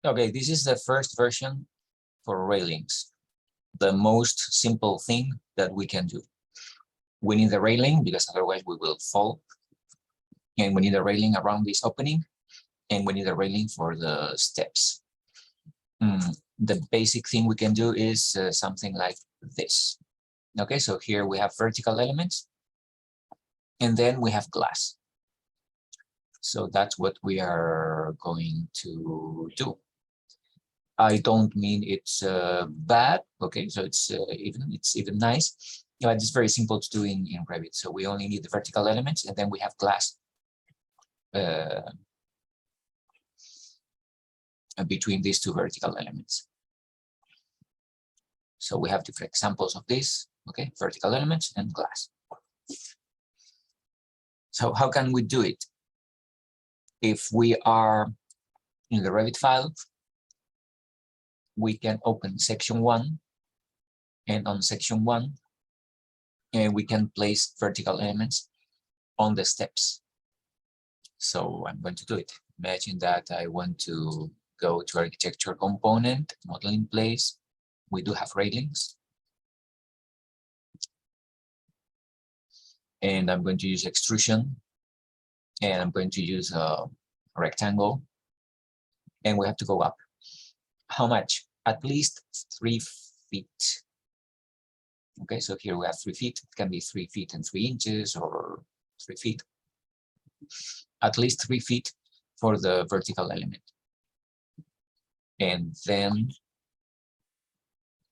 Okay, this is the first version for railings. The most simple thing that we can do. We need the railing because otherwise we will fall. And we need a railing around this opening. And we need a railing for the steps. The basic thing we can do is something like this. Okay, so here we have vertical elements. And then we have glass. So that's what we are going to do. I don't mean it's bad. Okay, so it's even nice. But it's very simple to do in Revit. So we only need the vertical elements, and then we have glass between these two vertical elements. So we have different examples of this. Okay, vertical elements and glass. So how can we do it? If we are in the Revit file, we can open section 1, and on section 1, and we can place vertical elements on the steps. So I'm going to do it. Imagine that I want to go to architecture component, model in place. We do have railings. And I'm going to use extrusion. And I'm going to use a rectangle. And we have to go up. How much? At least 3 feet. Okay, so here we have 3 feet. It can be 3 feet and 3 inches or 3 feet. At least 3 feet for the vertical element. And then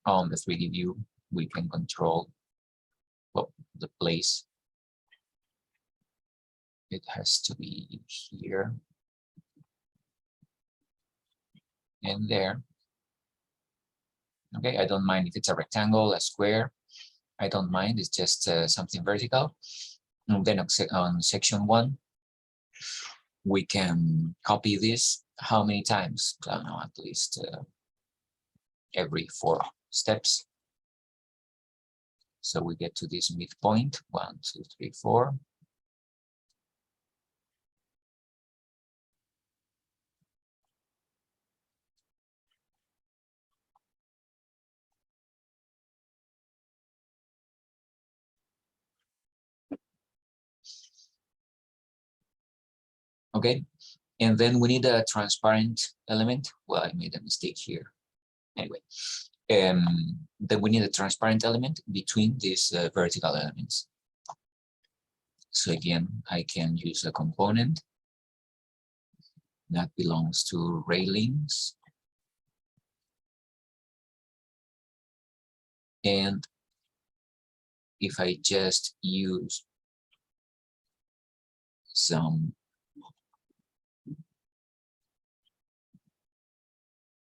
on the 3D view, we can control the place. It has to be here and there. Okay, I don't mind if it's a rectangle, a square. I don't mind, it's just something vertical. And then on section 1, we can copy this how many times? I don't know, at least every 4 steps. So we get to this midpoint, 1, 2, 3, 4. Okay, and then we need a transparent element. Well, I made a mistake here. Anyway, then we need a transparent element between these vertical elements. So again, I can use a component that belongs to railings. And if I just use some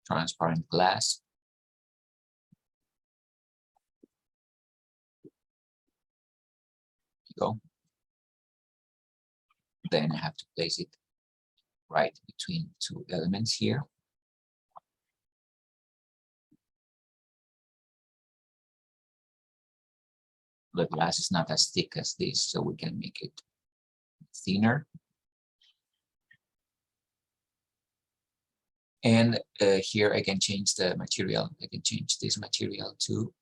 transparent glass, go. Then I have to place it right between 2 elements here. The glass is not as thick as this, so we can make it thinner. And here I can change the material. I can change this material to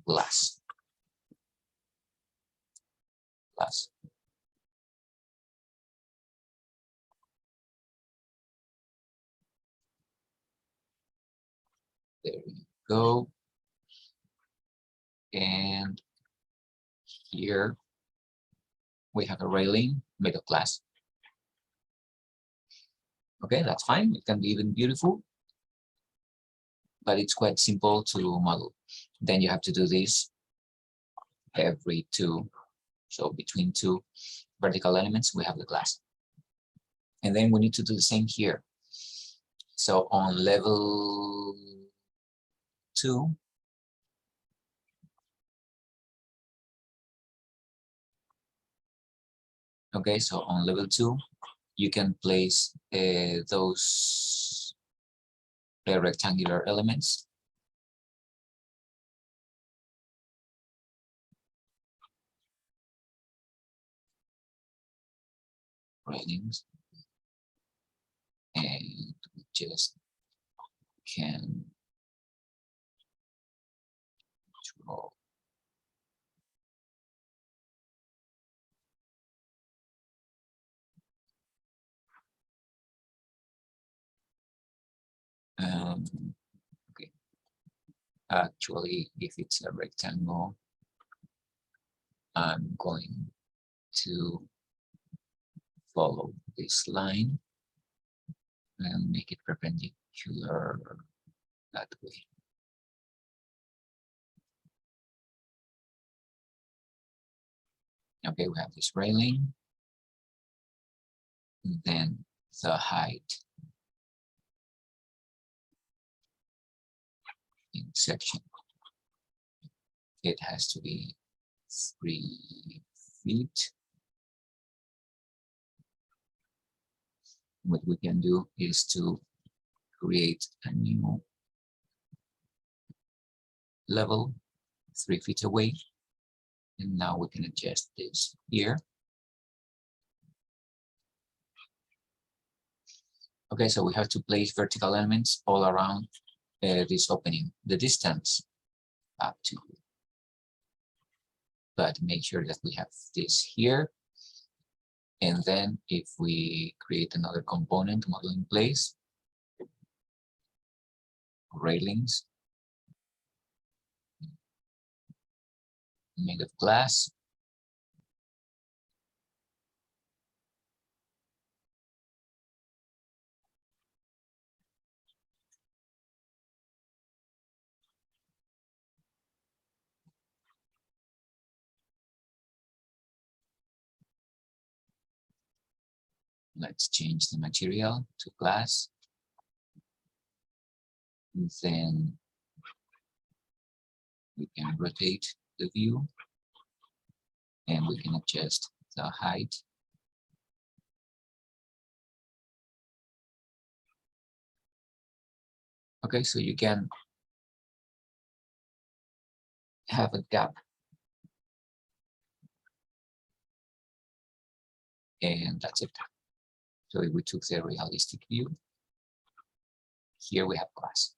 glass. Glass. There we go. And here we have a railing made of glass. Okay, that's fine. It can be even beautiful, but it's quite simple to model. Then you have to do this every 2. So between 2 vertical elements, we have the glass. And then we need to do the same here. So on level 2, okay, so on level 2, you can place those rectangular elements. Railings. And just can draw okay. Actually, if it's a rectangle, I'm going to follow this line and make it perpendicular that way. Okay, we have this railing. And then the height in section. It has to be 3 feet. What we can do is to create a new level 3 feet away. And now we can adjust this here. Okay, so we have to place vertical elements all around this opening, the distance up to. But make sure that we have this here. And then if we create another component model in place, railings made of glass. Let's change the material to glass. And then we can rotate the view and we can adjust the height. Okay, so you can have a gap. And that's it. So if we took the realistic view, here we have glass.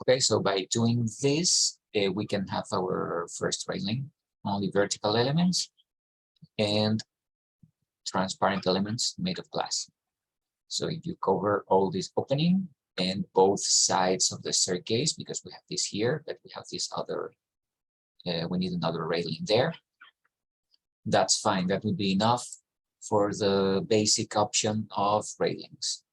Okay, so by doing this, we can have our first railing, only vertical elements and transparent elements made of glass. So if you cover all this opening and both sides of the staircase, because we have this here, but we have this other, we need another railing there. That's fine, that would be enough for the basic option of railings.